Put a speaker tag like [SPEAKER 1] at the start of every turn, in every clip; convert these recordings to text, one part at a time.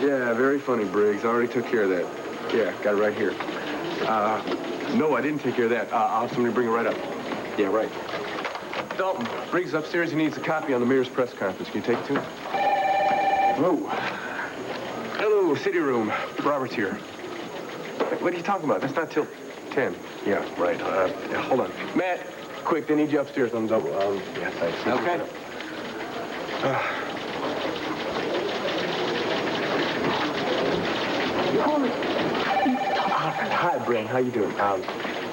[SPEAKER 1] Yeah, very funny, Briggs. I already took care of that. Yeah, got it right here. No, I didn't take care of that. I'll have somebody bring it right up. Yeah, right. Dalton, Briggs upstairs. He needs a copy on the mayor's press conference. Can you take it to him? Whoa. Hello, city room. Robert's here. What are you talking about? That's not till 10. Yeah, right. Yeah, hold on. Matt, quick, they need you upstairs on double. Yeah, thanks.
[SPEAKER 2] Okay.
[SPEAKER 1] Hi, Brenda. How you doing?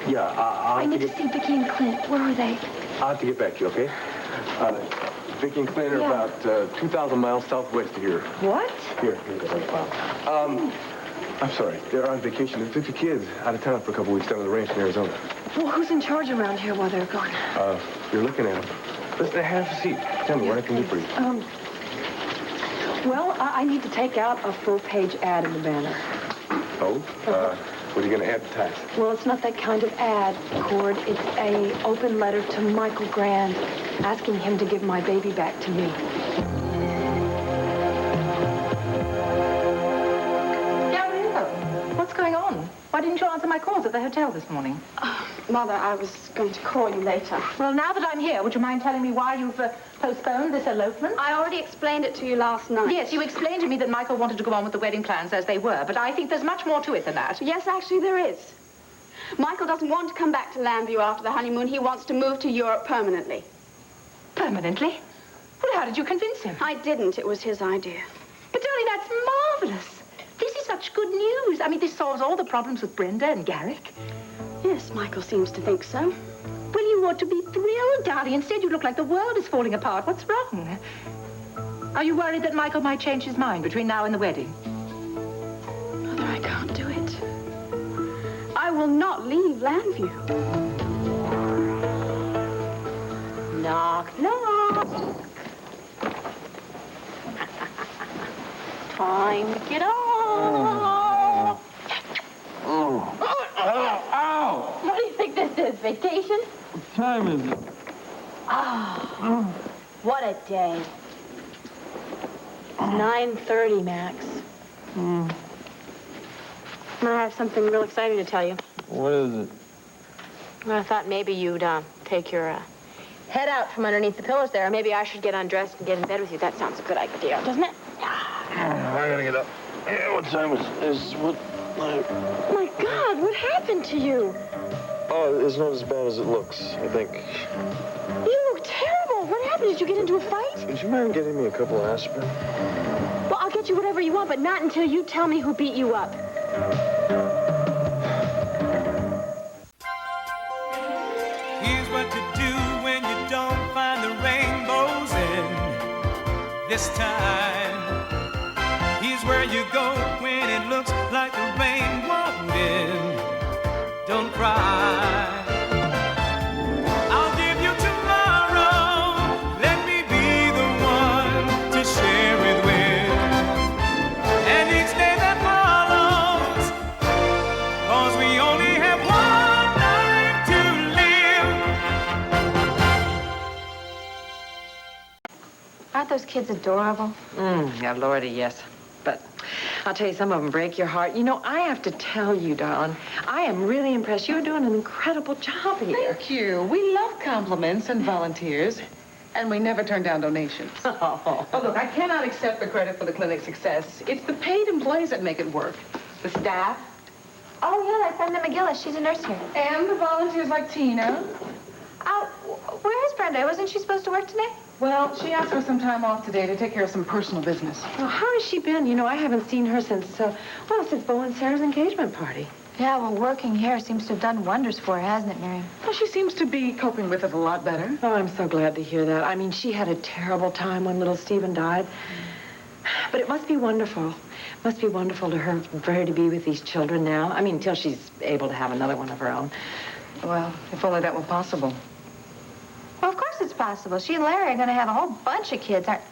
[SPEAKER 1] Yeah,
[SPEAKER 3] I need to see Viki and Clint. Where are they?
[SPEAKER 1] I'll have to get back to you, okay? Viki and Clint are about 2,000 miles southwest of here.
[SPEAKER 3] What?
[SPEAKER 1] Here you go. I'm sorry. They're on vacation. They took the kids out of town for a couple weeks down to the ranch in Arizona.
[SPEAKER 3] Well, who's in charge around here while they're gone?
[SPEAKER 1] You're looking at them. Listen, have a seat. Tell me what I can do for you.
[SPEAKER 3] Well, I need to take out a full-page ad in the Banner.
[SPEAKER 1] Oh? What are you going to advertise?
[SPEAKER 3] Well, it's not that kind of ad, Cord. It's a open letter to Michael Grande, asking him to give my baby back to me.
[SPEAKER 4] Gabrielle, what's going on? Why didn't you answer my calls at the hotel this morning?
[SPEAKER 5] Mother, I was going to call you later.
[SPEAKER 4] Well, now that I'm here, would you mind telling me why you've postponed this elopement?
[SPEAKER 5] I already explained it to you last night.
[SPEAKER 4] Yes, you explained to me that Michael wanted to go on with the wedding plans as they were, but I think there's much more to it than that.
[SPEAKER 5] Yes, actually, there is. Michael doesn't want to come back to Llanview after the honeymoon. He wants to move to Europe permanently.
[SPEAKER 4] Permanently? Well, how did you convince him?
[SPEAKER 5] I didn't. It was his idea.
[SPEAKER 4] But, darling, that's marvelous. This is such good news. I mean, this solves all the problems with Brenda and Garrick.
[SPEAKER 5] Yes, Michael seems to think so.
[SPEAKER 4] Well, you ought to be thrilled, darling. Instead, you look like the world is falling apart. What's wrong? Are you worried that Michael might change his mind between now and the wedding?
[SPEAKER 5] Mother, I can't do it. I will not leave Llanview.
[SPEAKER 4] Knock, knock.
[SPEAKER 5] Time to get off.
[SPEAKER 2] Ow!
[SPEAKER 5] What do you think this is, vacation?
[SPEAKER 2] What time is it?
[SPEAKER 5] Oh, what a day. 9:30, Max. I have something real exciting to tell you.
[SPEAKER 2] What is it?
[SPEAKER 5] Well, I thought maybe you'd take your head out from underneath the pillows there. Or maybe I should get undressed and get in bed with you. That sounds a good idea, doesn't it?
[SPEAKER 2] I gotta get up. Yeah, what time is what?
[SPEAKER 5] My God, what happened to you?
[SPEAKER 2] Oh, it's not as bad as it looks, I think.
[SPEAKER 5] You look terrible. What happened? Did you get into a fight?
[SPEAKER 2] Would you mind getting me a couple of aspirin?
[SPEAKER 5] Well, I'll get you whatever you want, but not until you tell me who beat you up.
[SPEAKER 6] Here's what to do when you don't find the rainbows in this time. Here's where you go when it looks like the rain won't end. Don't cry. I'll give you tomorrow. Let me be the one to share it with. And each day that follows, 'cause we only have one life to live.
[SPEAKER 3] Aren't those kids adorable?
[SPEAKER 7] Yeah, Lordy, yes. But I'll tell you, some of them break your heart. You know, I have to tell you, darling, I am really impressed. You're doing an incredible job here.
[SPEAKER 8] Thank you. We love compliments and volunteers, and we never turn down donations. Oh, look, I cannot accept the credit for the clinic's success. It's the paid employees that make it work. The staff.
[SPEAKER 3] Oh, yeah, that's Brenda McGillis. She's a nurse here.
[SPEAKER 8] And the volunteers like Tina.
[SPEAKER 3] Where is Brenda? Wasn't she supposed to work today?
[SPEAKER 8] Well, she asked for some time off today to take care of some personal business.
[SPEAKER 7] Well, how has she been? You know, I haven't seen her since Bo and Sarah's engagement party.
[SPEAKER 3] Yeah, well, working here seems to have done wonders for her, hasn't it, Miriam?
[SPEAKER 8] Well, she seems to be coping with it a lot better.
[SPEAKER 7] Oh, I'm so glad to hear that. I mean, she had a terrible time when little Stephen died. But it must be wonderful. It must be wonderful for her to be with these children now. I mean, until she's able to have another one of her own.
[SPEAKER 8] Well, if only that were possible.
[SPEAKER 3] Well, of course it's possible. She and Larry are going to have a whole bunch of kids, aren't...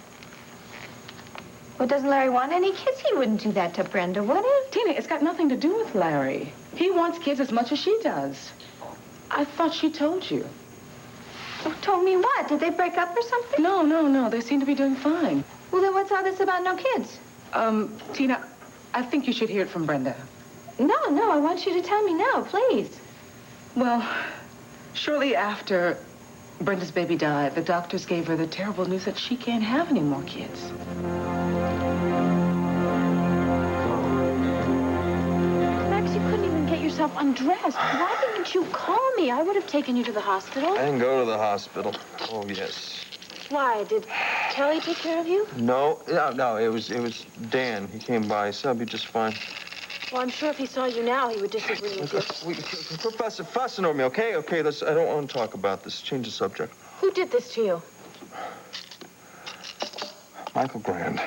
[SPEAKER 3] Well, doesn't Larry want any kids? He wouldn't do that to Brenda, would he?
[SPEAKER 8] Tina, it's got nothing to do with Larry. He wants kids as much as she does. I thought she told you.
[SPEAKER 3] Who told me what? Did they break up or something?
[SPEAKER 8] No. They seem to be doing fine.
[SPEAKER 3] Well, then what's all this about no kids?
[SPEAKER 8] Tina, I think you should hear it from Brenda.
[SPEAKER 4] No, I want you to tell me now, please.
[SPEAKER 8] Well, shortly after Brenda's baby died, the doctors gave her the terrible news that she can't have any more kids.
[SPEAKER 5] Max, you couldn't even get yourself undressed. Why didn't you call me? I would have taken you to the hospital.
[SPEAKER 2] I didn't go to the hospital. Oh, yes.
[SPEAKER 5] Why? Did Kelly take care of you?
[SPEAKER 2] No, it was Dan. He came by. He said I'd be just fine.
[SPEAKER 5] Well, I'm sure if he saw you now, he would disagree with you.
[SPEAKER 2] Quit fussing over me, okay? Okay, I don't want to talk about this. Change the subject.
[SPEAKER 5] Who did this to you?
[SPEAKER 2] Michael Grande.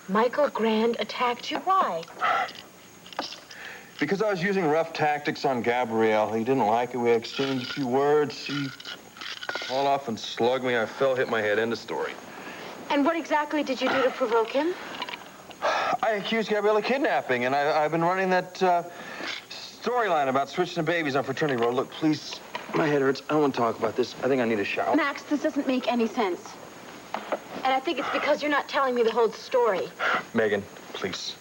[SPEAKER 5] Michael Grande attacked you? Why?
[SPEAKER 2] Because I was using rough tactics on Gabrielle. He didn't like it. We exchanged a few words. He hauled off and slugged me. I fell, hit my head. End of story.
[SPEAKER 5] And what exactly did you do to provoke him?
[SPEAKER 2] I accused Gabrielle of kidnapping, and I've been running that storyline about switching the babies on Fraternity Road. Look, please, my head hurts. I don't want to talk about this. I think I need a shower.
[SPEAKER 5] Max, this doesn't make any sense. And I think it's because you're not telling me the whole story.
[SPEAKER 2] Megan, please.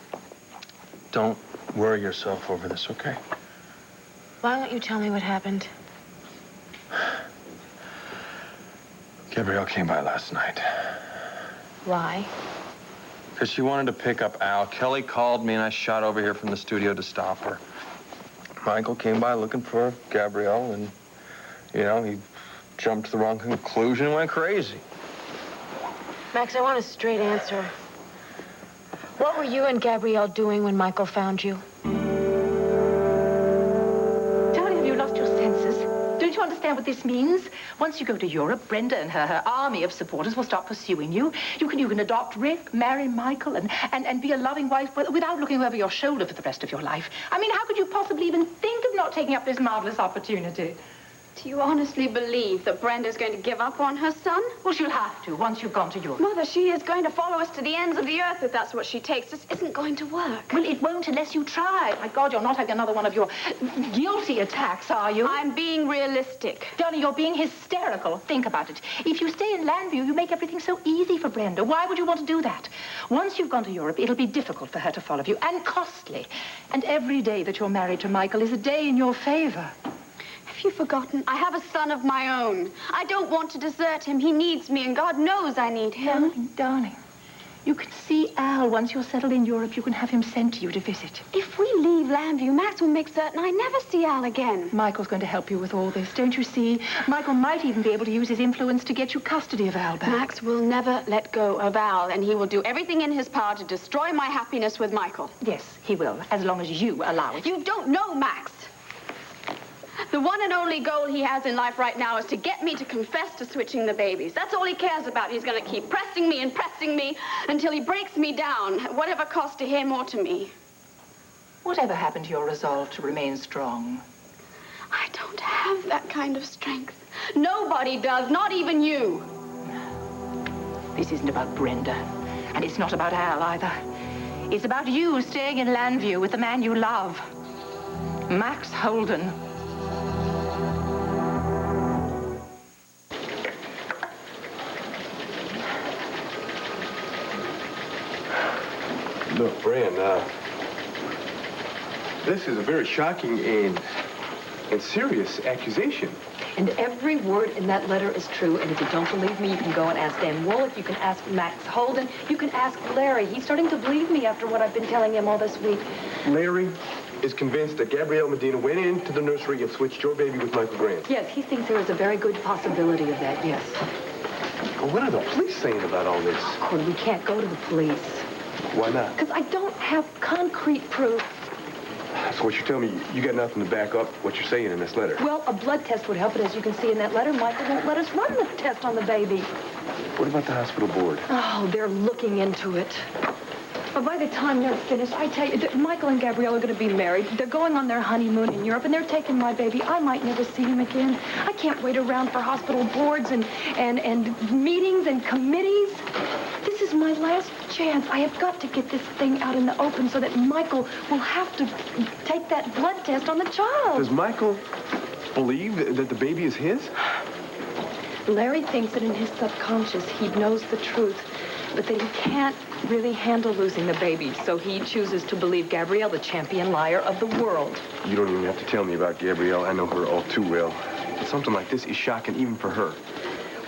[SPEAKER 2] Don't worry yourself over this, okay?
[SPEAKER 5] Why won't you tell me what happened?
[SPEAKER 2] Gabrielle came by last night.
[SPEAKER 5] Why?
[SPEAKER 2] Because she wanted to pick up Al. Kelly called me, and I shot over here from the studio to stop her. Michael came by looking for Gabrielle, and, he jumped to the wrong conclusion and went crazy.
[SPEAKER 5] Max, I want a straight answer. What were you and Gabrielle doing when Michael found you?
[SPEAKER 4] Darling, have you lost your senses? Don't you understand what this means? Once you go to Europe, Brenda and her army of supporters will stop pursuing you. You can adopt Rick, marry Michael, and be a loving wife without looking over your shoulder for the rest of your life. I mean, how could you possibly even think of not taking up this marvelous opportunity?
[SPEAKER 9] Do you honestly believe that Brenda's going to give up on her son?
[SPEAKER 4] Well, she'll have to once you've gone to Europe.
[SPEAKER 9] Mother, she is going to follow us to the ends of the earth if that's what she takes. This isn't going to work.
[SPEAKER 4] Well, it won't unless you try. My God, you're not having another one of your guilty attacks, are you?
[SPEAKER 9] I'm being realistic.
[SPEAKER 4] Darling, you're being hysterical. Think about it. If you stay in Llanview, you make everything so easy for Brenda. Why would you want to do that? Once you've gone to Europe, it'll be difficult for her to follow you, and costly. And every day that you're married to Michael is a day in your favor.
[SPEAKER 9] Have you forgotten? I have a son of my own. I don't want to desert him. He needs me, and God knows I need him.
[SPEAKER 4] Darling, you can see Al. Once you're settled in Europe, you can have him sent to you to visit.
[SPEAKER 9] If we leave Llanview, Max will make certain I never see Al again.
[SPEAKER 4] Michael's going to help you with all this, don't you see? Michael might even be able to use his influence to get you custody of Al back.
[SPEAKER 9] Max will never let go of Al, and he will do everything in his power to destroy my happiness with Michael.
[SPEAKER 4] Yes, he will, as long as you allow it.
[SPEAKER 9] You don't know Max. The one and only goal he has in life right now is to get me to confess to switching the babies. That's all he cares about. He's going to keep pressing me until he breaks me down, at whatever cost to him or to me.
[SPEAKER 4] Whatever happened to your resolve to remain strong?
[SPEAKER 9] I don't have that kind of strength. Nobody does, not even you.
[SPEAKER 4] This isn't about Brenda, and it's not about Al either. It's about you staying in Llanview with the man you love, Max Holden.
[SPEAKER 1] Look, Brenda, this is a very shocking and serious accusation.
[SPEAKER 7] And every word in that letter is true. And if you don't believe me, you can go and ask Dan Wollick. You can ask Max Holden. You can ask Larry. He's starting to believe me after what I've been telling him all this week.
[SPEAKER 1] Larry is convinced that Gabrielle Medina went into the nursery and switched your baby with Michael Grande.
[SPEAKER 7] Yes, he thinks there is a very good possibility of that, yes.
[SPEAKER 1] Well, what are the police saying about all this?
[SPEAKER 7] Cord, we can't go to the police.
[SPEAKER 1] Why not?
[SPEAKER 7] Because I don't have concrete proof.
[SPEAKER 1] So what you're telling me, you got nothing to back up what you're saying in this letter?
[SPEAKER 7] Well, a blood test would help, but as you can see in that letter, Michael won't let us run the test on the baby.
[SPEAKER 1] What about the hospital board?
[SPEAKER 7] Oh, they're looking into it. But by the time they're finished, I tell you, Michael and Gabrielle are going to be married. They're going on their honeymoon in Europe, and they're taking my baby. I might never see him again. I can't wait around for hospital boards and meetings and committees. This is my last chance. I have got to get this thing out in the open so that Michael will have to take that blood test on the child.
[SPEAKER 1] Does Michael believe that the baby is his?
[SPEAKER 7] Larry thinks that in his subconscious, he knows the truth. but that he can't really handle losing the baby, so he chooses to believe Gabrielle, the champion liar of the world.
[SPEAKER 1] You don't even have to tell me about Gabrielle. I know her all too well. But something like this is shocking even for her.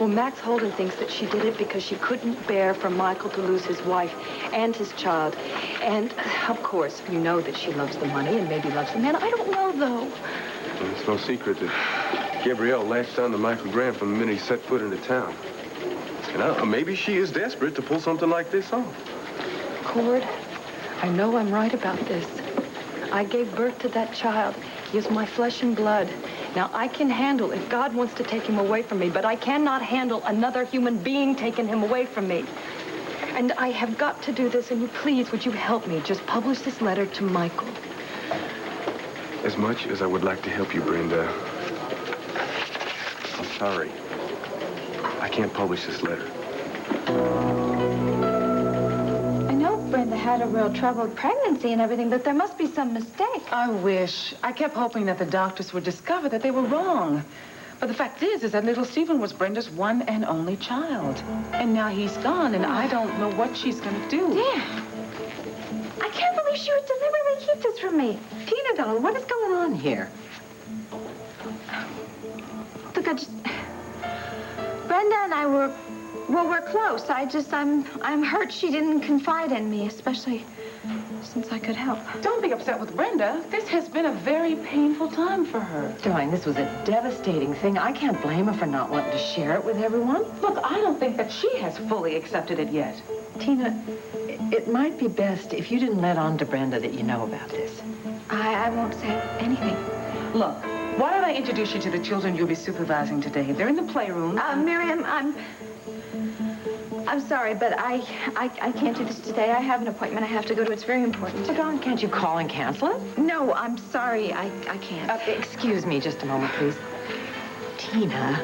[SPEAKER 7] Well, Max Holden thinks that she did it because she couldn't bear for Michael to lose his wife and his child. And, of course, you know that she loves the money and maybe loves the man. I don't know, though.
[SPEAKER 1] And it's no secret that Gabrielle latched on to Michael Grande from the minute he set foot into town. And maybe she is desperate to pull something like this off.
[SPEAKER 7] Cord, I know I'm right about this. I gave birth to that child. He is my flesh and blood. Now, I can handle if God wants to take him away from me, but I cannot handle another human being taking him away from me. And I have got to do this, and you please, would you help me? Just publish this letter to Michael.
[SPEAKER 1] As much as I would like to help you, Brenda, I'm sorry. I can't publish this letter.
[SPEAKER 3] I know Brenda had a real troubled pregnancy and everything, but there must be some mistake.
[SPEAKER 8] I wish. I kept hoping that the doctors would discover that they were wrong. But the fact is that little Stephen was Brenda's one and only child. And now he's gone, and I don't know what she's going to do.
[SPEAKER 3] Yeah. I can't believe she would deliberately keep this from me.
[SPEAKER 7] Tina, darling, what is going on here?
[SPEAKER 3] Look, Brenda and I were close. I'm hurt she didn't confide in me, especially since I could help.
[SPEAKER 8] Don't be upset with Brenda. This has been a very painful time for her.
[SPEAKER 7] Darling, this was a devastating thing. I can't blame her for not wanting to share it with everyone.
[SPEAKER 8] Look, I don't think that she has fully accepted it yet.
[SPEAKER 7] Tina, it might be best if you didn't let on to Brenda that you know about this.
[SPEAKER 3] I won't say anything.
[SPEAKER 8] Look, why don't I introduce you to the children you'll be supervising today? They're in the playroom.
[SPEAKER 3] Miriam, I'm sorry, but I can't do this today. I have an appointment I have to go to. It's very important.
[SPEAKER 7] Well, darling, can't you call and cancel it?
[SPEAKER 3] No, I'm sorry. I can't.
[SPEAKER 7] Excuse me just a moment, please. Tina,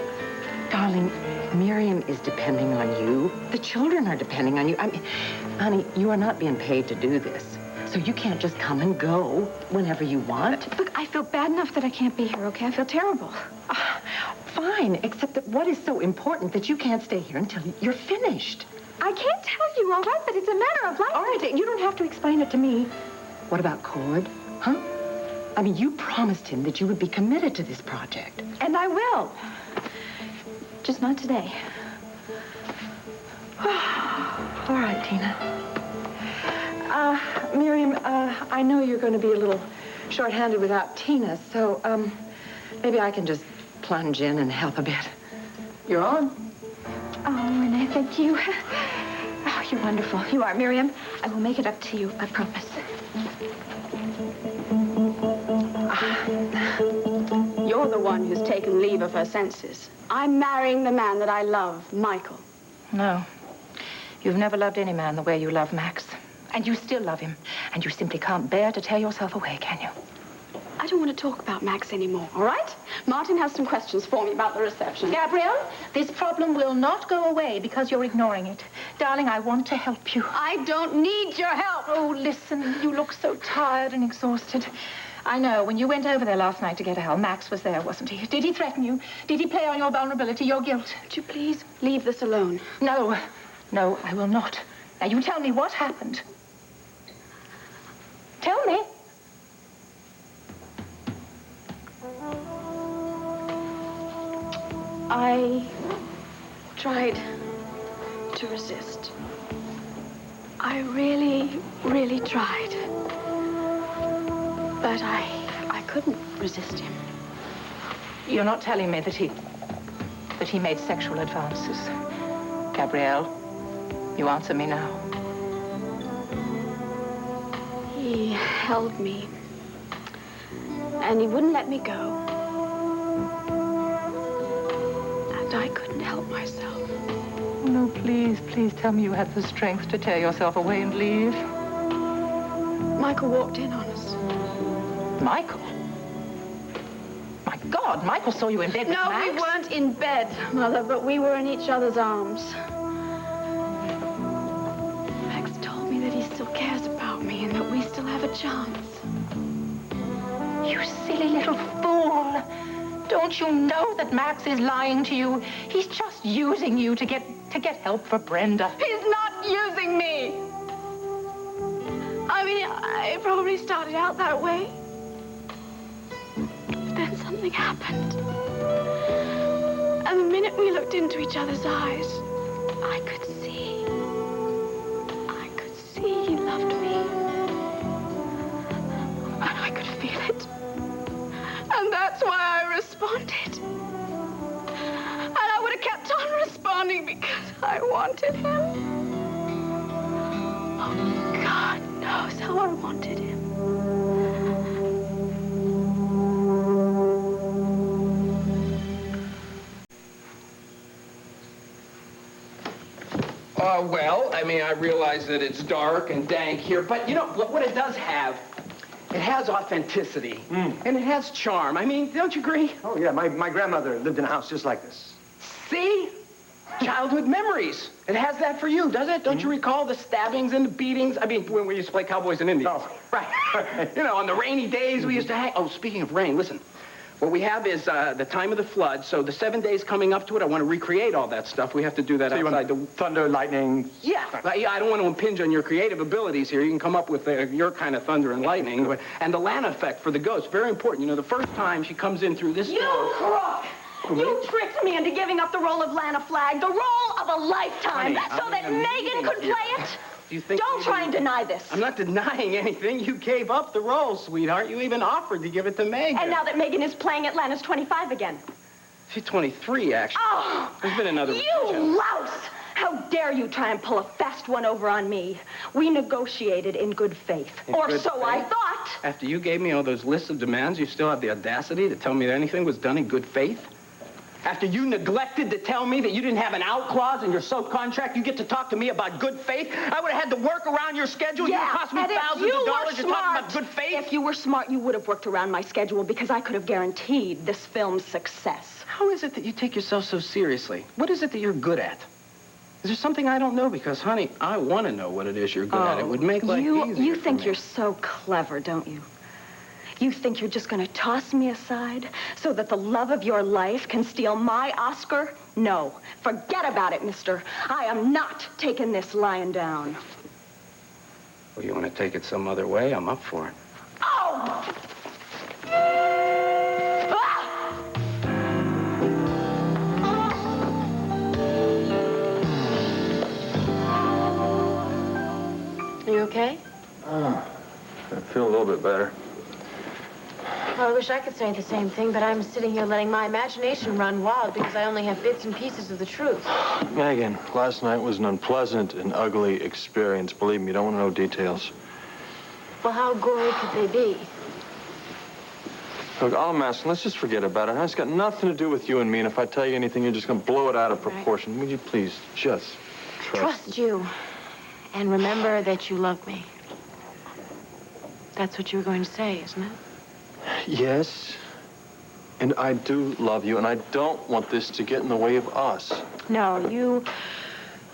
[SPEAKER 7] darling, Miriam is depending on you. The children are depending on you. I mean, honey, you are not being paid to do this. So you can't just come and go whenever you want.
[SPEAKER 3] Look, I feel bad enough that I can't be here, okay? I feel terrible.
[SPEAKER 7] Fine, except that what is so important that you can't stay here until you're finished?
[SPEAKER 3] I can't tell you, all right? But it's a matter of life.
[SPEAKER 7] All right, you don't have to explain it to me. What about Cord? Huh? I mean, you promised him that you would be committed to this project.
[SPEAKER 3] And I will. Just not today.
[SPEAKER 7] All right, Tina. Miriam, I know you're going to be a little short-handed without Tina, so, maybe I can just plunge in and help a bit. You're on.
[SPEAKER 3] Oh, Renee, thank you. Oh, you're wonderful. You are, Miriam. I will make it up to you, I promise.
[SPEAKER 9] You're the one who's taken leave of her senses. I'm marrying the man that I love, Michael.
[SPEAKER 4] No. You've never loved any man the way you love Max. And you still love him. And you simply can't bear to tear yourself away, can you?
[SPEAKER 9] I don't want to talk about Max anymore, all right? Martin has some questions for me about the reception.
[SPEAKER 4] Gabrielle, this problem will not go away because you're ignoring it. Darling, I want to help you.
[SPEAKER 9] I don't need your help.
[SPEAKER 4] Oh, listen, you look so tired and exhausted. I know, when you went over there last night to get help, Max was there, wasn't he? Did he threaten you? Did he play on your vulnerability, your guilt?
[SPEAKER 9] Would you please leave this alone?
[SPEAKER 4] No, I will not. Now, you tell me what happened. Tell me.
[SPEAKER 9] I tried to resist. I really, really tried. But I couldn't resist him.
[SPEAKER 4] You're not telling me that he made sexual advances. Gabrielle, you answer me now.
[SPEAKER 9] He held me. And he wouldn't let me go. And I couldn't help myself.
[SPEAKER 4] Oh, no, please tell me you had the strength to tear yourself away and leave.
[SPEAKER 9] Michael walked in on us.
[SPEAKER 4] Michael? My God, Michael saw you in bed with
[SPEAKER 9] No,
[SPEAKER 4] Max?
[SPEAKER 9] we weren't in bed, Mother, but we were in each other's arms. Max told me that he still cares about me and that we still have a chance.
[SPEAKER 4] You silly little fool. Don't you know that Max is lying to you? He's just using you to get help for Brenda.
[SPEAKER 9] He's not just using me. I mean, it probably started out that way. But then something happened. And the minute we looked into each other's eyes, I could see he loved me. And I could feel it. And that's why I responded. And I would have kept on responding because I wanted him. Oh, God knows how I wanted him.
[SPEAKER 10] Well, I mean, I realize that it's dark and dank here, but you know, what it does have, it has authenticity, and it has charm. I mean, don't you agree?
[SPEAKER 11] Oh, yeah, my grandmother lived in a house just like this.
[SPEAKER 10] See? Childhood memories. It has that for you, does it? Don't you recall the stabbings and the beatings? I mean, when we used to play Cowboys and Indians.
[SPEAKER 11] Oh.
[SPEAKER 10] Right. You know, on the rainy days we used to hang. Oh, speaking of rain, listen. What we have is the time of the flood, so the 7 days coming up to it, I want to recreate all that stuff. We have to do that outside the...
[SPEAKER 11] Thunder, lightning...
[SPEAKER 10] Yeah. I don't want to impinge on your creative abilities here. You can come up with your kind of thunder and lightning. And the Llana effect for the ghost, very important. You know, the first time she comes in through this door...
[SPEAKER 9] You crook! You tricked me into giving up the role of Llana Flagg, the role of a lifetime,
[SPEAKER 10] Honey,
[SPEAKER 9] so that Megan could play it.
[SPEAKER 10] Do you think
[SPEAKER 9] Don't try and deny this.
[SPEAKER 10] I'm not denying anything. You gave up the role, sweetheart. You even offered to give it to Megan.
[SPEAKER 9] And now that Megan is playing it, Lana's 25 again.
[SPEAKER 10] She's 23, actually.
[SPEAKER 9] Oh!
[SPEAKER 10] There's been another
[SPEAKER 9] You
[SPEAKER 10] revision.
[SPEAKER 9] louse! How dare you try and pull a fast one over on me? We negotiated in good faith. Or
[SPEAKER 10] good
[SPEAKER 9] so I
[SPEAKER 10] faith?
[SPEAKER 9] thought.
[SPEAKER 10] After you gave me all those lists of demands, you still have the audacity to tell me that anything was done in good faith? After you neglected to tell me that you didn't have an out clause in your soap contract, you get to talk to me about good faith? I would have had to work around your schedule.
[SPEAKER 9] Yeah,
[SPEAKER 10] You cost me
[SPEAKER 9] and if
[SPEAKER 10] thousands
[SPEAKER 9] you
[SPEAKER 10] of
[SPEAKER 9] were
[SPEAKER 10] dollars. You're talking about
[SPEAKER 9] smart,
[SPEAKER 10] good faith?
[SPEAKER 9] If you were smart, you would have worked around my schedule because I could have guaranteed this film's success.
[SPEAKER 10] How is it that you take yourself so seriously? What is it that you're good at? Is there something I don't know? Because, honey, I want to know what it is you're good at. It would make life easier
[SPEAKER 9] You
[SPEAKER 10] for
[SPEAKER 9] think
[SPEAKER 10] me.
[SPEAKER 9] you're so clever, don't you? You think you're just going to toss me aside so that the love of your life can steal my Oscar? No. Forget about it, mister. I am not taking this lying down.
[SPEAKER 10] Well, you want to take it some other way? I'm up for it.
[SPEAKER 9] Oh!
[SPEAKER 5] Are you okay?
[SPEAKER 2] I feel a little bit better.
[SPEAKER 5] Well, I wish I could say the same thing, but I'm sitting here letting my imagination run wild because I only have bits and pieces of the truth.
[SPEAKER 2] Megan, last night was an unpleasant and ugly experience. Believe me, you don't want to know details.
[SPEAKER 5] Well, how gory could they be?
[SPEAKER 2] Look, all I'm asking, let's just forget about it. It's got nothing to do with you and me, and if I tell you anything, you're just going to blow it out of proportion. Would you please just
[SPEAKER 5] Trust you. And remember that you love me. That's what you were going to say, isn't it?
[SPEAKER 2] Yes, and I do love you, and I don't want this to get in the way of us.
[SPEAKER 5] No, you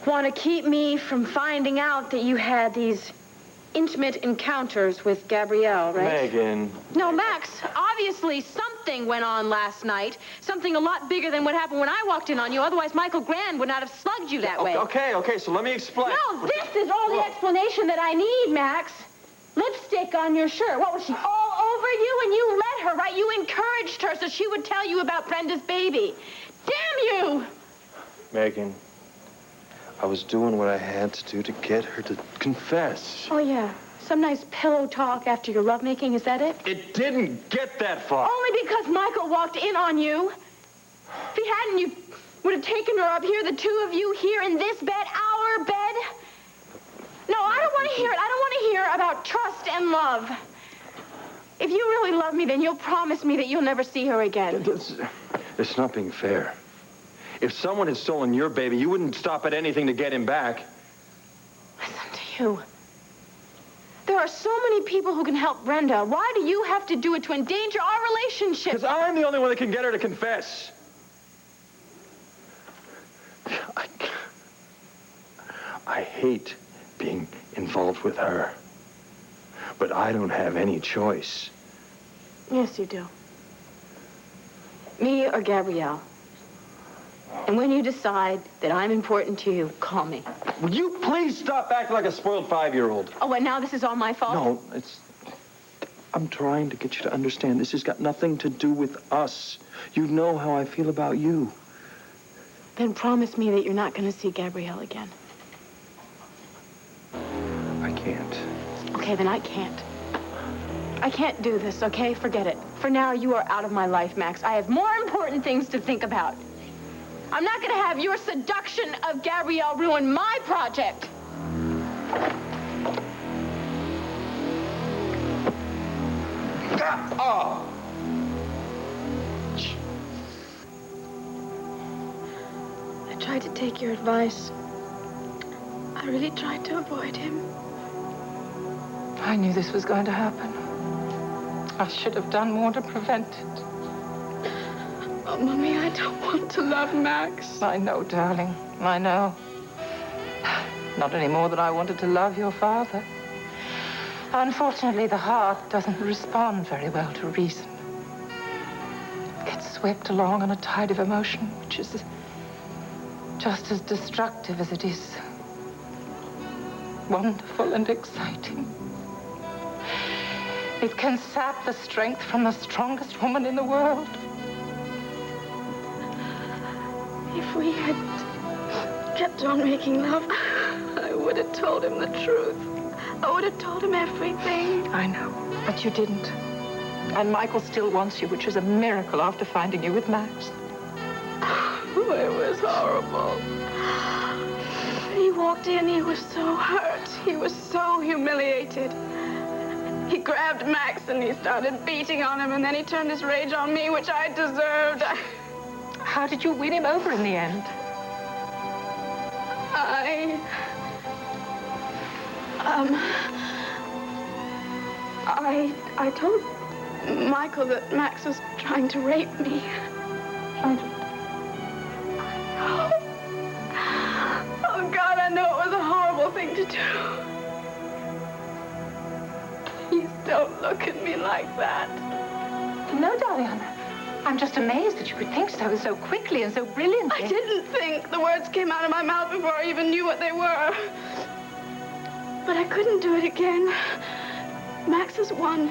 [SPEAKER 5] want to keep me from finding out that you had these intimate encounters with Gabrielle, right?
[SPEAKER 2] Megan.
[SPEAKER 5] No, Max, obviously something went on last night. Something a lot bigger than what happened when I walked in on you. Otherwise, Michael Grande would not have slugged you that way.
[SPEAKER 2] Okay, so let me explain.
[SPEAKER 5] No, this is all the explanation that I need, Max. Lipstick on your shirt. What, was she all over you? And you let her, right? You encouraged her so she would tell you about Brenda's baby. Damn you!
[SPEAKER 2] Megan, I was doing what I had to do to get her to confess.
[SPEAKER 5] Oh, yeah. Some nice pillow talk after your lovemaking, is that it?
[SPEAKER 2] It didn't get that far.
[SPEAKER 5] Only because Michael walked in on you. If he hadn't, you would have taken her up here, the two of you here in this bed, our bed. No, I don't want to hear it. I don't want to hear about trust and love. If you really love me, then you'll promise me that you'll never see her again.
[SPEAKER 2] It's not being fair. If someone had stolen your baby, you wouldn't stop at anything to get him back.
[SPEAKER 5] Listen to you. There are so many people who can help Brenda. Why do you have to do it to endanger our relationship?
[SPEAKER 2] Because I'm the only one that can get her to confess. I hate being involved with her. But I don't have any choice.
[SPEAKER 5] Yes, you do. Me or Gabrielle. And when you decide that I'm important to you, call me.
[SPEAKER 2] Will you please stop acting like a spoiled 5-year-old?
[SPEAKER 9] Oh, and now this is all my fault?
[SPEAKER 11] No, I'm trying to get you to understand this has got nothing to do with us. You know how I feel about you.
[SPEAKER 9] Then promise me that you're not going to see Gabrielle again.
[SPEAKER 11] I can't.
[SPEAKER 9] Okay, then I can't. I can't do this, okay? Forget it. For now, you are out of my life, Max. I have more important things to think about. I'm not going to have your seduction of Gabrielle ruin my project.
[SPEAKER 2] Oh!
[SPEAKER 5] I tried to take your advice. I really tried to avoid him.
[SPEAKER 8] I knew this was going to happen. I should have done more to prevent it.
[SPEAKER 5] Oh, Mommy, I don't want to love Max.
[SPEAKER 8] I know, darling. I know. Not any more than I wanted to love your father. Unfortunately, the heart doesn't respond very well to reason. It gets swept along on a tide of emotion, which is just as destructive as it is wonderful and exciting. It can sap the strength from the strongest woman in the world.
[SPEAKER 5] If we had kept on making love, I would have told him the truth. I would have told him everything.
[SPEAKER 8] I know, but you didn't. And Michael still wants you, which is a miracle after finding you with Max.
[SPEAKER 5] Oh, it was horrible. He walked in, he was so hurt. He was so humiliated. He grabbed Max and he started beating on him, and then he turned his rage on me, which I deserved.
[SPEAKER 8] How did you win him over in the end?
[SPEAKER 5] I told Michael that Max was trying to rape me. Oh, God, I know it was a horrible thing to do. Please don't look at me like that.
[SPEAKER 8] No, darling. I'm just amazed that you could think so quickly and so brilliantly.
[SPEAKER 5] I didn't think. The words came out of my mouth before I even knew what they were. But I couldn't do it again. Max has won.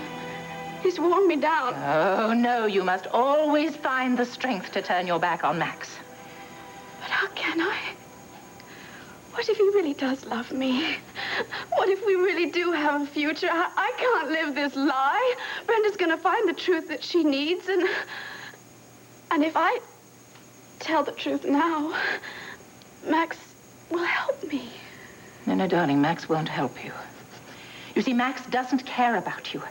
[SPEAKER 5] He's worn me down.
[SPEAKER 8] Oh, no, you must always find the strength to turn your back on Max.
[SPEAKER 5] But how can I? What if he really does love me? What if we really do have a future? I can't live this lie. Brenda's gonna find the truth that she needs, and if I tell the truth now, Max will help me.
[SPEAKER 8] No, darling, Max won't help you. You see, Max doesn't care about you.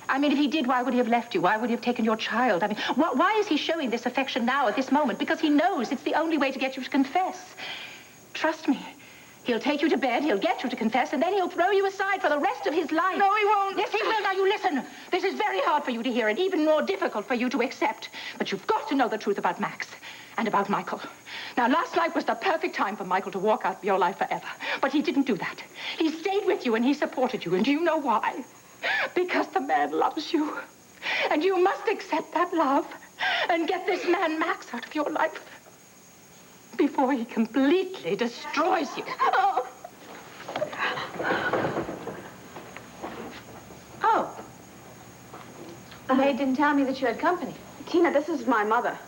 [SPEAKER 8] I mean, if he did, why would he have left you? Why would he have taken your child? I mean, why is he showing this affection now at this moment? Because he knows it's the only way to get you to confess. Trust me. He'll take you to bed, he'll get you to confess, and then he'll throw you aside for the rest of his life.
[SPEAKER 5] No, he won't.
[SPEAKER 8] Yes, he will. Now, you listen. This is very hard for you to hear and even more difficult for you to accept. But you've got to know the truth about Max and about Michael. Now, last night was the perfect time for Michael to walk out of your life forever. But he didn't do that. He stayed with you and he supported you. And do you know why? Because the man loves you. And you must accept that love and get this man Max out of your life before he completely destroys you.
[SPEAKER 3] Oh. The maid didn't tell me that you had company.
[SPEAKER 9] Tina, this is my mother.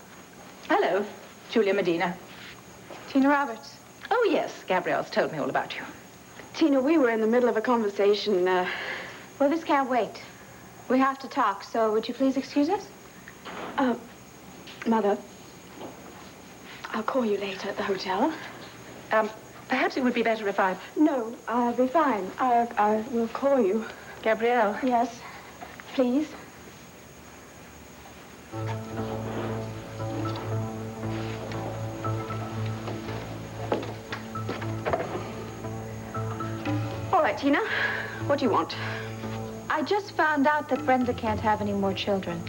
[SPEAKER 8] Hello, Julia Medina.
[SPEAKER 3] Tina Roberts.
[SPEAKER 8] Oh, yes, Gabrielle's told me all about you.
[SPEAKER 9] Tina, we were in the middle of a conversation.
[SPEAKER 3] Well, this can't wait. We have to talk, so would you please excuse us?
[SPEAKER 9] Mother, I'll call you later at the hotel.
[SPEAKER 8] Perhaps it would be better if I...
[SPEAKER 9] No, I'll be fine. I will call you.
[SPEAKER 8] Gabrielle?
[SPEAKER 9] Yes, please. All right, Tina, what do you want?
[SPEAKER 3] I just found out that Brenda can't have any more children.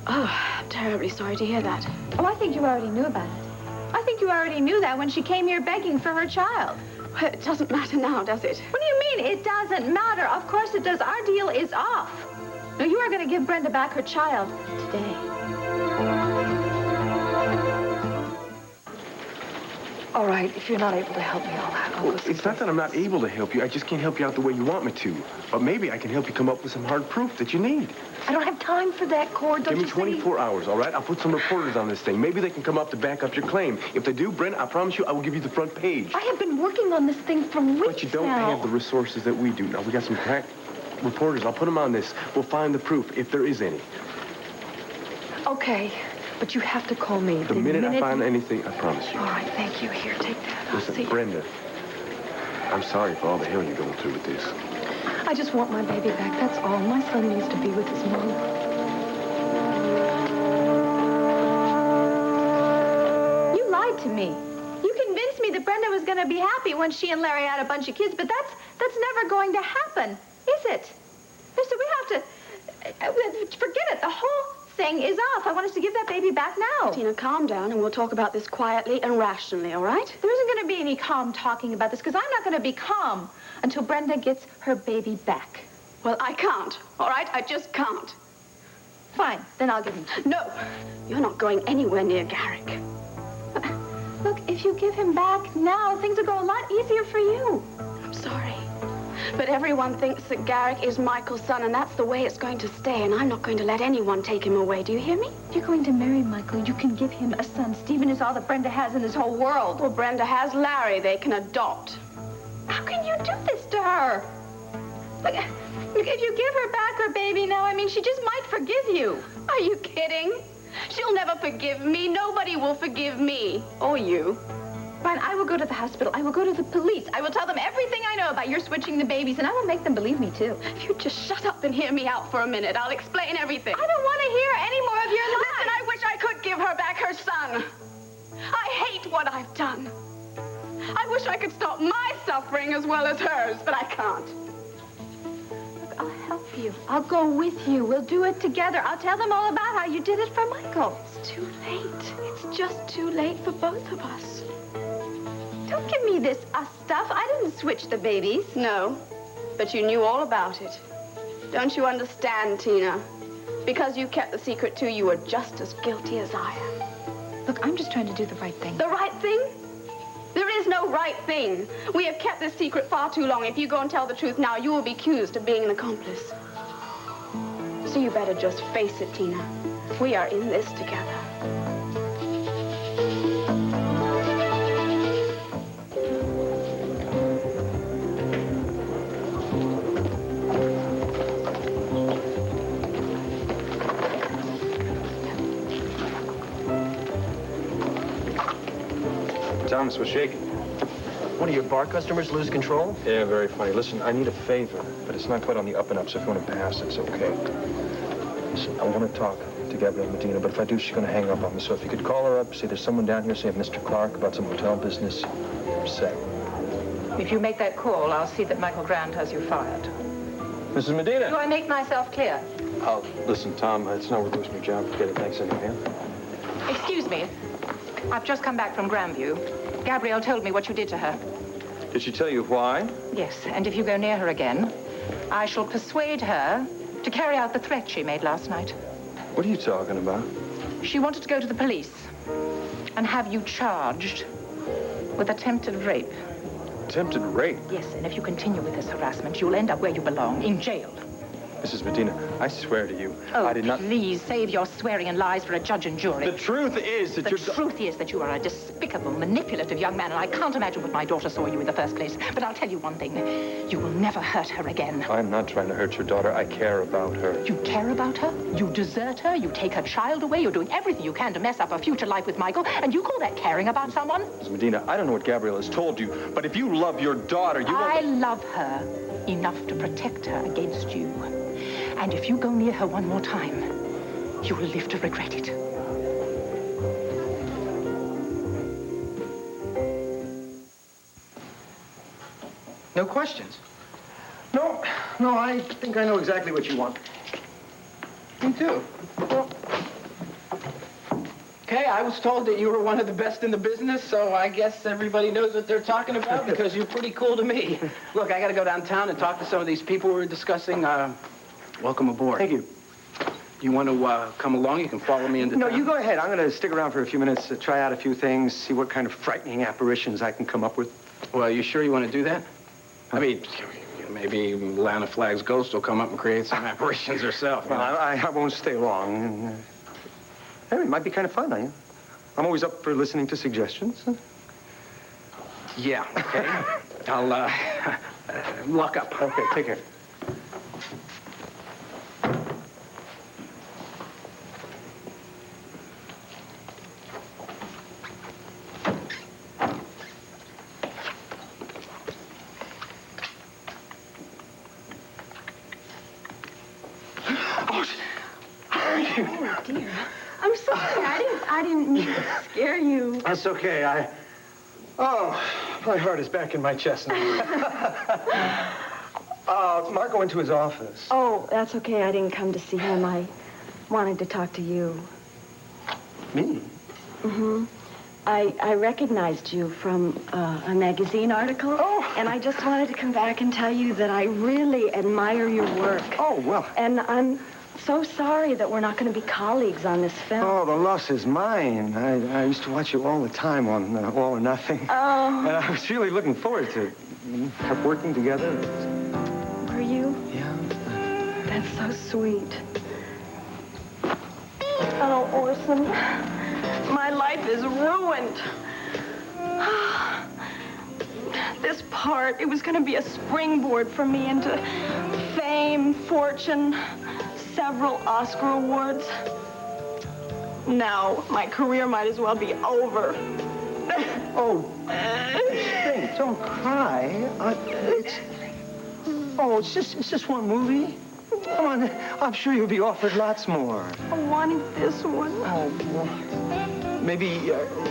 [SPEAKER 9] Oh, I'm terribly sorry to hear that.
[SPEAKER 3] Oh, I think you already knew about it. I think you already knew that when she came here begging for her child.
[SPEAKER 9] Well, it doesn't matter now, does it?
[SPEAKER 3] What do you mean, it doesn't matter? Of course it does. Our deal is off. No, you are going to give Brenda back her child today.
[SPEAKER 7] All right, if you're not able to help me, I'll go
[SPEAKER 1] It's not that I'm not able to help you. I just can't help you out the way you want me to. But maybe I can help you come up with some hard proof that you need.
[SPEAKER 7] I don't have time for that, Cord.
[SPEAKER 1] Give me 24 hours, all right? I'll put some reporters on this thing. Maybe they can come up to back up your claim. If they do, Brenda, I promise you I will give you the front page.
[SPEAKER 7] I have been working on this thing for weeks now.
[SPEAKER 1] But you don't have the resources that we do. Now, we got some crack reporters. I'll put them on this. We'll find the proof, if there is any.
[SPEAKER 7] Okay, but you have to call me.
[SPEAKER 1] The minute I find anything, I promise you.
[SPEAKER 7] All right, thank you. Here, take that. I'll
[SPEAKER 1] Listen,
[SPEAKER 7] see.
[SPEAKER 1] Brenda, I'm sorry for all the hell you're going through with this.
[SPEAKER 7] I just want my baby back, that's all. My son needs to be with his mom.
[SPEAKER 3] You lied to me. You convinced me that Brenda was going to be happy when she and Larry had a bunch of kids, but that's never going to happen, is it? Listen, we have to forget it. The whole thing is off. I want us to give that baby back now.
[SPEAKER 9] Tina, calm down, and we'll talk about this quietly and rationally, all right?
[SPEAKER 3] There isn't going to be any calm talking about this, because I'm not going to be calm until Brenda gets her baby back.
[SPEAKER 9] Well, I can't, all right? I just can't.
[SPEAKER 3] Fine, then I'll give him to you.
[SPEAKER 9] No, you're not going anywhere near Garrick.
[SPEAKER 3] Look, if you give him back now, things will go a lot easier for you.
[SPEAKER 9] I'm sorry. But everyone thinks that Garrick is Michael's son, and that's the way it's going to stay, and I'm not going to let anyone take him away. Do you hear me?
[SPEAKER 3] If you're going to marry Michael, you can give him a son. Stephen is all that Brenda has in this whole world.
[SPEAKER 9] Well, Brenda has Larry. They can adopt.
[SPEAKER 3] How can you do this to her? Look, if you give her back her baby now, I mean, she just might forgive you.
[SPEAKER 9] Are you kidding? She'll never forgive me. Nobody will forgive me. Or you.
[SPEAKER 3] Fine, I will go to the hospital. I will go to the police. I will tell them everything I know about your switching the babies, and I will make them believe me, too.
[SPEAKER 9] If you just shut up and hear me out for a minute, I'll explain everything.
[SPEAKER 3] I don't want to hear any more of your lies.
[SPEAKER 9] Listen, I wish I could give her back her son. I hate what I've done. I wish I could stop my suffering as well as hers, but I can't.
[SPEAKER 3] Look, I'll help you. I'll go with you. We'll do it together. I'll tell them all about how you did it for Michael.
[SPEAKER 9] It's too late. It's just too late for both of us.
[SPEAKER 3] Don't give me this us stuff. I didn't switch the babies.
[SPEAKER 9] No, but you knew all about it. Don't you understand, Tina? Because you kept the secret too, you were just as guilty as I am.
[SPEAKER 3] Look, I'm just trying to do the right thing.
[SPEAKER 9] The right thing? There is no right thing. We have kept this secret far too long. If you go and tell the truth now, you will be accused of being an accomplice. So you better just face it, Tina. We are in this together.
[SPEAKER 2] Thomas was shaking.
[SPEAKER 12] One of your bar customers lose control?
[SPEAKER 2] Yeah, very funny. Listen, I need a favor, but it's not quite on the up and up, so if you want to pass, it's okay. Listen, I want to talk to Gabrielle Medina, but if I do, she's going to hang up on me. So if you could call her up, say there's someone down here, say Mr. Clark, about some hotel business, say.
[SPEAKER 4] If you make that call, I'll see that Michael Grande has you fired.
[SPEAKER 2] Mrs. Medina!
[SPEAKER 4] Do I make myself clear?
[SPEAKER 2] Oh, listen, Tom, it's not worth losing your job. Forget it. Thanks anyway. Yeah?
[SPEAKER 4] Excuse me. I've just come back from Llanview. Gabrielle told me what you did to her.
[SPEAKER 2] Did she tell you why?
[SPEAKER 4] Yes, and if you go near her again, I shall persuade her to carry out the threat she made last night.
[SPEAKER 2] What are you talking about?
[SPEAKER 4] She wanted to go to the police and have you charged with attempted rape.
[SPEAKER 2] Attempted rape?
[SPEAKER 4] Yes, and if you continue with this harassment, you'll end up where you belong, in jail.
[SPEAKER 2] Mrs. Medina, I swear to you,
[SPEAKER 4] Oh,
[SPEAKER 2] I did not...
[SPEAKER 4] please save your swearing and lies for a judge and jury.
[SPEAKER 2] The truth is that
[SPEAKER 4] The truth is that you are a despicable, manipulative young man, and I can't imagine what my daughter saw you in the first place. But I'll tell you one thing. You will never hurt her again.
[SPEAKER 2] I'm not trying to hurt your daughter. I care about her.
[SPEAKER 4] You care about her? You desert her? You take her child away? You're doing everything you can to mess up her future life with Michael, and you call that caring about someone?
[SPEAKER 2] Mrs. Medina, I don't know what Gabrielle has told you, but if you love your daughter, you won't...
[SPEAKER 4] I love her enough to protect her against you. And if you go near her one more time, you will live to regret it.
[SPEAKER 12] No questions? No, I think I know exactly what you want.
[SPEAKER 10] Me too. Well, okay, I was told that you were one of the best in the business, so I guess everybody knows what they're talking about because you're pretty cool to me. Look, I got to go downtown and talk to some of these people we were discussing. Welcome aboard.
[SPEAKER 12] Thank you.
[SPEAKER 10] You want to come along? You can follow me into
[SPEAKER 12] No,
[SPEAKER 10] town.
[SPEAKER 12] you go ahead. I'm going to stick around for a few minutes to try out a few things, see what kind of frightening apparitions I can come up with.
[SPEAKER 10] Well, you sure you want to do that? I mean, maybe Llana Flagg's ghost will come up and create some apparitions herself.
[SPEAKER 12] Well, I won't stay long. Hey, it might be kind of fun. I'm always up for listening to suggestions.
[SPEAKER 10] Yeah, okay. I'll lock up.
[SPEAKER 12] Okay, take care.
[SPEAKER 5] Oh, dear. I'm sorry. I didn't mean to scare you.
[SPEAKER 12] That's okay. Oh, my heart is back in my chest now. Marco went to his office.
[SPEAKER 5] Oh, that's okay. I didn't come to see him. I wanted to talk to you.
[SPEAKER 12] Me?
[SPEAKER 5] Mm-hmm. I recognized you from a magazine article.
[SPEAKER 12] Oh.
[SPEAKER 5] And I just wanted to come back and tell you that I really admire your work.
[SPEAKER 12] Oh, well.
[SPEAKER 5] And I'm so sorry that we're not going to be colleagues on this film.
[SPEAKER 12] Oh, the loss is mine. I used to watch you all the time on All or Nothing.
[SPEAKER 5] Oh.
[SPEAKER 12] And I was really looking forward to working together.
[SPEAKER 5] Were you?
[SPEAKER 12] Yeah.
[SPEAKER 5] That's so sweet. Oh, Orson, my life is ruined. This part, it was going to be a springboard for me into fame, fortune, several Oscar awards. Now, my career might as well be over.
[SPEAKER 12] Oh, hey, don't cry. It's just one movie. Come on, I'm sure you'll be offered lots more.
[SPEAKER 5] I wanted this one.
[SPEAKER 12] Oh, well, maybe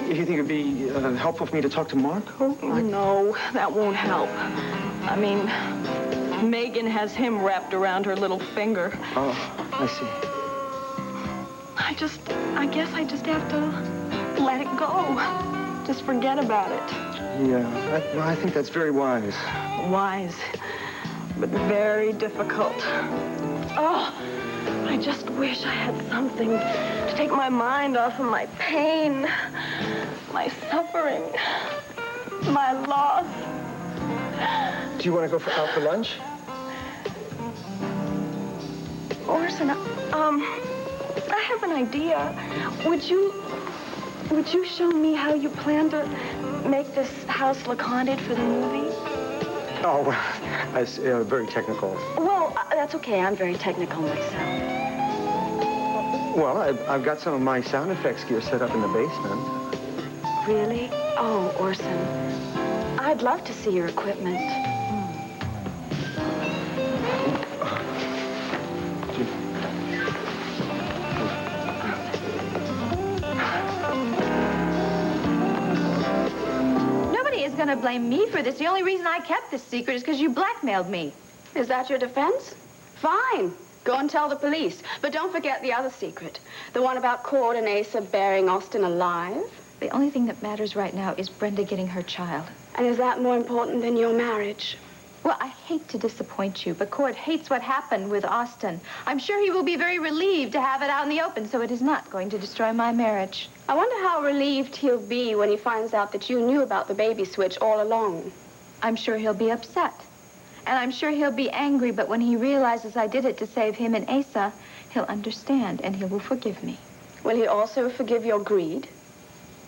[SPEAKER 12] if you think it'd be helpful for me to talk to Marco?
[SPEAKER 5] No, that won't help. I mean, Megan has him wrapped around her little finger.
[SPEAKER 12] Oh, I see.
[SPEAKER 5] I guess I just have to let it go. Just forget about it.
[SPEAKER 12] Yeah, I think that's very wise.
[SPEAKER 5] Wise, but very difficult. Oh, I just wish I had something to take my mind off of my pain, my suffering, my loss.
[SPEAKER 12] Do you want to go out for lunch?
[SPEAKER 5] Orson, I have an idea. Would you show me how you plan to make this house look haunted for the movie?
[SPEAKER 12] Oh, well, that's very technical.
[SPEAKER 5] Well, that's okay. I'm very technical myself.
[SPEAKER 12] Well, I've got some of my sound effects gear set up in the basement.
[SPEAKER 5] Really? Oh, Orson, I'd love to see your equipment.
[SPEAKER 3] Going to blame me for this. The only reason I kept this secret is because you blackmailed me.
[SPEAKER 9] Is that your defense? Fine. Go and tell the police. But don't forget the other secret. The one about Cord and Asa burying Austin alive.
[SPEAKER 3] The only thing that matters right now is Brenda getting her child.
[SPEAKER 9] And is that more important than your marriage?
[SPEAKER 3] Well, I hate to disappoint you, but Cord hates what happened with Austin. I'm sure he will be very relieved to have it out in the open, so it is not going to destroy my marriage.
[SPEAKER 9] I wonder how relieved he'll be when he finds out that you knew about the baby switch all along.
[SPEAKER 3] I'm sure he'll be upset. And I'm sure he'll be angry, but when he realizes I did it to save him and Asa, he'll understand and he will forgive me.
[SPEAKER 9] Will he also forgive your greed?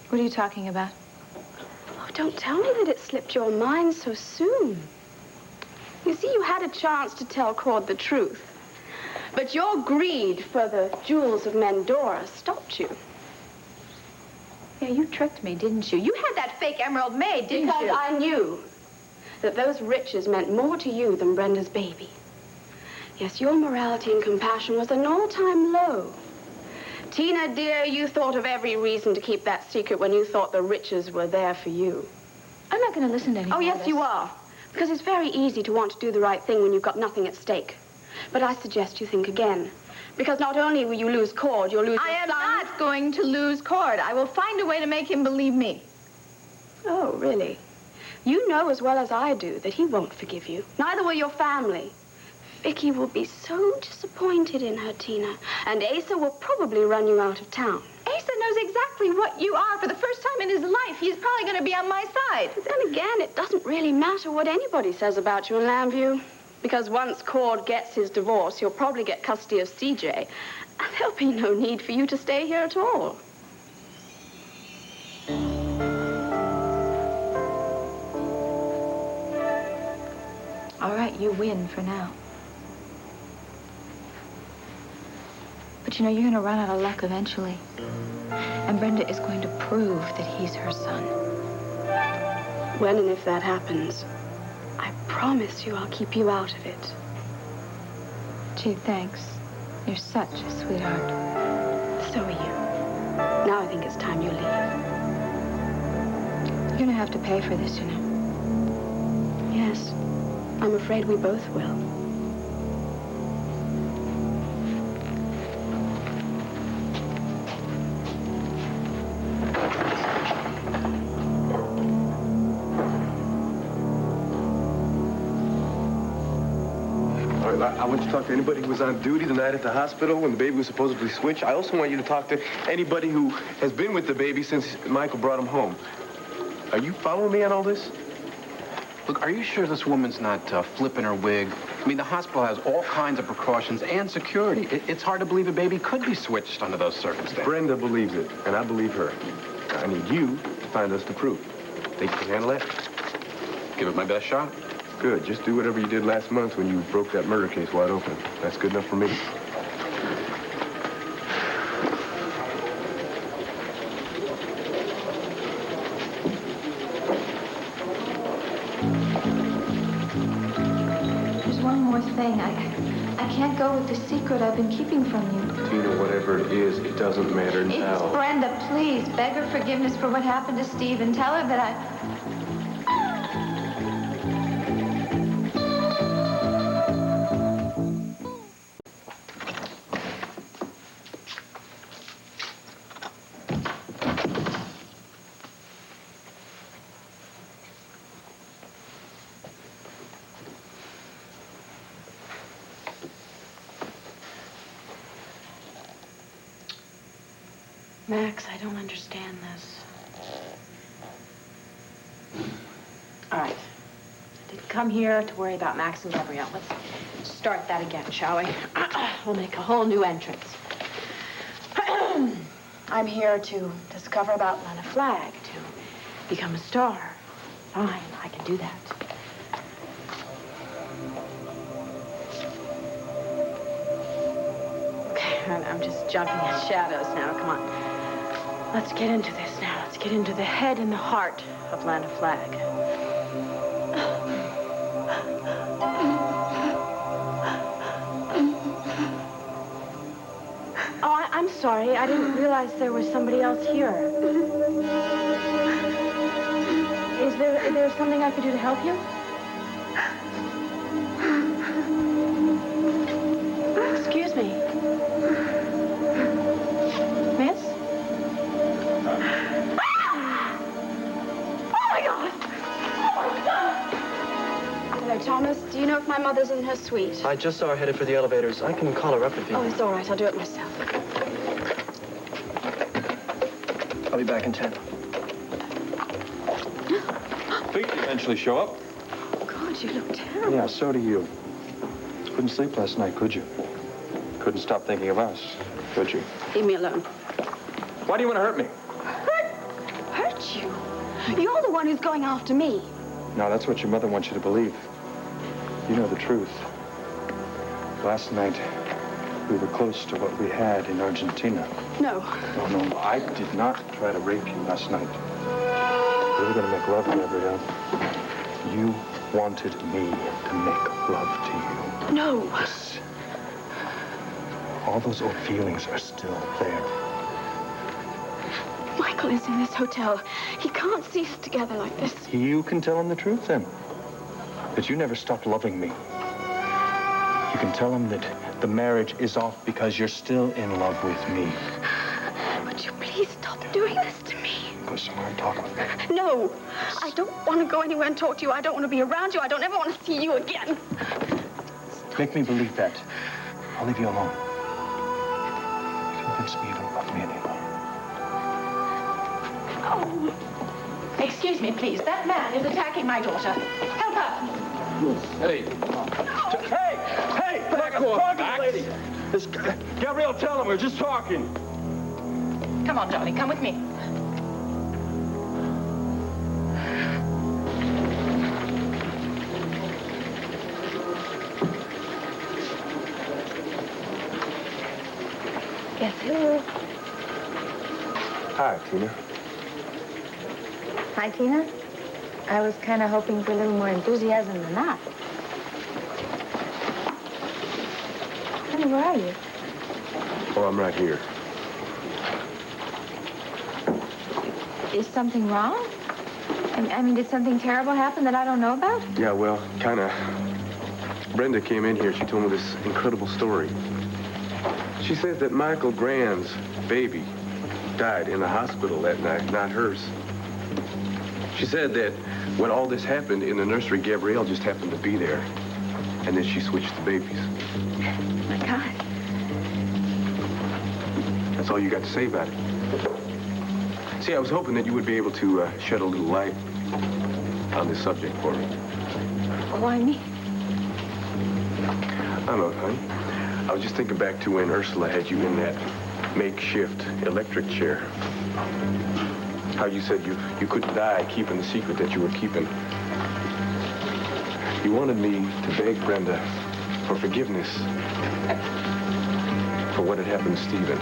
[SPEAKER 3] What are you talking about?
[SPEAKER 9] Oh, don't tell me that it slipped your mind so soon. You see, you had a chance to tell Cord the truth. But your greed for the jewels of Mendora stopped you.
[SPEAKER 3] Yeah, you tricked me, didn't you? You had that fake emerald made, didn't you?
[SPEAKER 9] Because I knew that those riches meant more to you than Brenda's baby. Yes, your morality and compassion was an all-time low. Tina, dear, you thought of every reason to keep that secret when you thought the riches were there for you.
[SPEAKER 3] I'm not going to listen to any
[SPEAKER 9] Oh,
[SPEAKER 3] more
[SPEAKER 9] yes,
[SPEAKER 3] of this.
[SPEAKER 9] you are. Because it's very easy to want to do the right thing when you've got nothing at stake. But I suggest you think again. Because not only will you lose Cord, you'll lose
[SPEAKER 3] I
[SPEAKER 9] your
[SPEAKER 3] am
[SPEAKER 9] son.
[SPEAKER 3] not going to lose Cord. I will find a way to make him believe me.
[SPEAKER 9] Oh, really? You know as well as I do that he won't forgive you. Neither will your family. Viki will be so disappointed in her, Tina. And Asa will probably run you out of town.
[SPEAKER 3] Asa knows exactly what you are. For the first time in his life, he's probably going to be on my side.
[SPEAKER 9] But then again, it doesn't really matter what anybody says about you in Llanview. Because once Cord gets his divorce, he'll probably get custody of CJ. And there'll be no need for you to stay here at all.
[SPEAKER 3] All right, you win for now. But you know, you're going to run out of luck eventually. And Brenda is going to prove that he's her son.
[SPEAKER 9] When and if that happens, I promise you I'll keep you out of it.
[SPEAKER 3] Gee, thanks. You're such a sweetheart.
[SPEAKER 9] So are you. Now I think it's time you leave.
[SPEAKER 3] You're going to have to pay for this, you know.
[SPEAKER 9] Yes. I'm afraid we both will.
[SPEAKER 1] All right, I want you to talk to anybody who was on duty the night at the hospital when the baby was supposedly switched. I also want you to talk to anybody who has been with the baby since Michael brought him home. Are you following me on all this?
[SPEAKER 10] Look, are you sure this woman's not flipping her wig? I mean, the hospital has all kinds of precautions and security. It's hard to believe a baby could be switched under those circumstances.
[SPEAKER 1] Brenda believes it, and I believe her. I need you to find us the proof. Think you can handle that?
[SPEAKER 10] Give it my best shot.
[SPEAKER 1] Good. Just do whatever you did last month when you broke that murder case wide open. That's good enough for me.
[SPEAKER 3] There's one more thing. I can't go with the secret I've been keeping from you.
[SPEAKER 1] Tina, whatever it is, it doesn't matter now.
[SPEAKER 3] It's Brenda, please. Beg her forgiveness for what happened to Steve and tell her that I...
[SPEAKER 5] Max, I don't understand this. All right. I didn't come here to worry about Max and Gabrielle. Let's start that again, shall we? We'll make a whole new entrance. I'm here to discover about Llana Flagg, to become a star. Fine, I can do that. Okay, I'm just jumping in shadows now. Come on. Let's get into this now. Let's get into the head and the heart of Llana Flagg. Oh, I'm sorry. I didn't realize there was somebody else here. Is there something I could do to help you? Excuse me. Miss?
[SPEAKER 9] Thomas, do you know if my mother's in her suite?
[SPEAKER 12] I just saw her headed for the elevators. I can call her up if you...
[SPEAKER 9] Oh, it's all right. I'll do it myself.
[SPEAKER 12] I'll be back in 10.
[SPEAKER 2] Think you eventually show up?
[SPEAKER 9] God, you look terrible.
[SPEAKER 11] Yeah, so do you. Couldn't sleep last night, could you? Couldn't stop thinking of us, could you?
[SPEAKER 9] Leave me alone.
[SPEAKER 11] Why do you want to hurt me?
[SPEAKER 9] Hurt you? You're the one who's going after me.
[SPEAKER 11] No, that's what your mother wants you to believe. You know the truth. Last night, we were close to what we had in Argentina.
[SPEAKER 9] No.
[SPEAKER 11] No, I did not try to rape you last night. We were going to make love, Gabrielle. You wanted me to make love to you.
[SPEAKER 9] No.
[SPEAKER 11] Yes. All those old feelings are still there.
[SPEAKER 9] Michael is in this hotel. He can't see us together like this.
[SPEAKER 11] You can tell him the truth, then. That you never stopped loving me. You can tell him that the marriage is off because you're still in love with me.
[SPEAKER 9] Would you please stop doing this to me?
[SPEAKER 11] Go somewhere and talk with me.
[SPEAKER 9] No. I don't want to go anywhere and talk to you. I don't want to be around you. I don't ever want to see you again.
[SPEAKER 11] Make me believe that. I'll leave you alone. Convince me you don't love me anymore.
[SPEAKER 4] Oh. Excuse me, please. That man is attacking my daughter. Help her.
[SPEAKER 11] Hey! Hey! Back off, lady! Gabrielle, tell him we're just talking.
[SPEAKER 4] Come on, darling. Come with me.
[SPEAKER 3] Yes, hello.
[SPEAKER 1] Hi, Tina.
[SPEAKER 3] Hi, Tina. I was kind of hoping for a little more enthusiasm than that. Honey, where are you?
[SPEAKER 1] Oh, I'm right here.
[SPEAKER 3] Is something wrong? I mean, did something terrible happen that I don't know about?
[SPEAKER 1] Yeah, well, kind of. Brenda came in here. She told me this incredible story. She says that Michael Grande's baby died in the hospital that night, not hers. She said that when all this happened in the nursery, Gabrielle just happened to be there. And then she switched the babies.
[SPEAKER 3] My God.
[SPEAKER 1] That's all you got to say about it. See, I was hoping that you would be able to shed a little light on this subject for me.
[SPEAKER 3] Why me?
[SPEAKER 1] I don't know, honey. I was just thinking back to when Ursula had you in that makeshift electric chair. How you said you couldn't die keeping the secret that you were keeping. You wanted me to beg Brenda for forgiveness for what had happened to Stephen.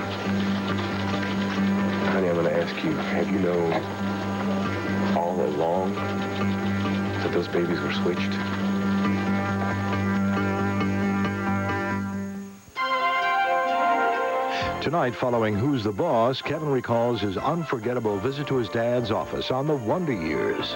[SPEAKER 1] Honey, I'm going to ask you, have you known all along that those babies were switched?
[SPEAKER 13] Tonight, following Who's the Boss, Kevin recalls his unforgettable visit to his dad's office on the Wonder Years.